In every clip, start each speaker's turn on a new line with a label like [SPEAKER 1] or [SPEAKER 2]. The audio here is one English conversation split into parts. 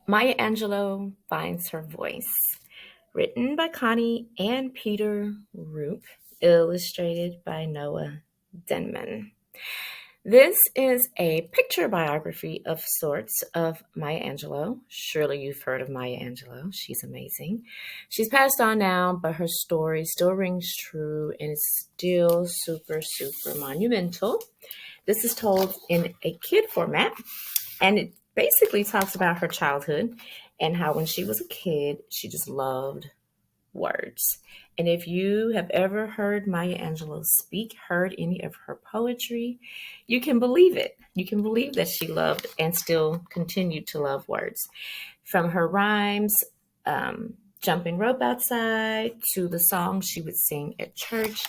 [SPEAKER 1] Maya Angelou finds her voice. Written by Connie and Peter Roop, illustrated by Noa Denmon. This is a picture biography of sorts of Maya Angelou. Surely you've heard of Maya Angelou. She's amazing. She's passed on now, but her story still rings true and is still super, super monumental. This is told in a kid format, and it basically talks about her childhood and how when she was a kid, she just loved words. And if you have ever heard Maya Angelou speak, heard any of her poetry, you can believe it. You can believe that she loved and still continued to love words. From her rhymes, jumping rope outside, to the songs she would sing at church,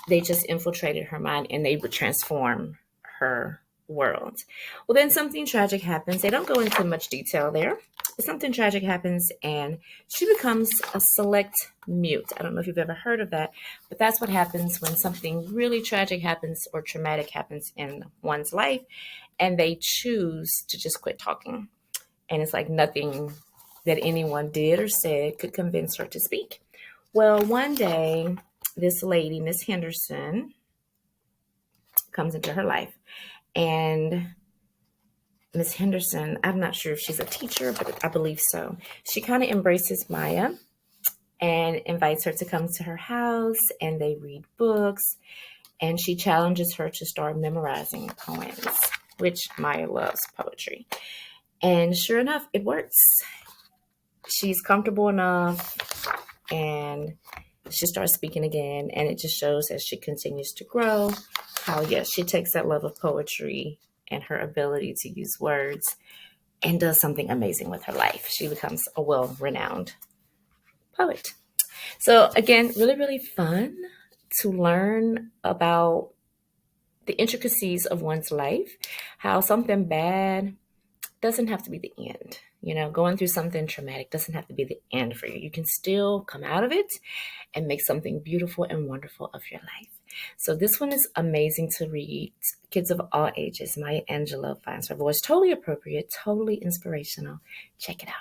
[SPEAKER 1] they just infiltrated her mind and they would transform her world. Well, then something tragic happens. They don't go into much detail there. But something tragic happens and she becomes a select mute. I don't know if you've ever heard of that, but that's what happens when something really tragic happens or traumatic happens in one's life and they choose to just quit talking. And it's like nothing that anyone did or said could convince her to speak. Well, one day, this lady, Miss Henderson, comes into her life. And Miss Henderson, I'm not sure if she's a teacher, but I believe so. She kind of embraces Maya and invites her to come to her house, and they read books. And she challenges her to start memorizing poems, which Maya loves poetry. And sure enough, it works. She's comfortable enough and she starts speaking again, and it just shows as she continues to grow how, yes, she takes that love of poetry and her ability to use words and does something amazing with her life. She becomes a well-renowned poet. So again, really, really fun to learn about the intricacies of one's life, how something bad doesn't have to be the end. Going through something traumatic doesn't have to be the end for you. You can still come out of it and make something beautiful and wonderful of your life. So this one is amazing to read. Kids of all ages. Maya Angelou finds her voice. Totally appropriate, totally inspirational. Check it out.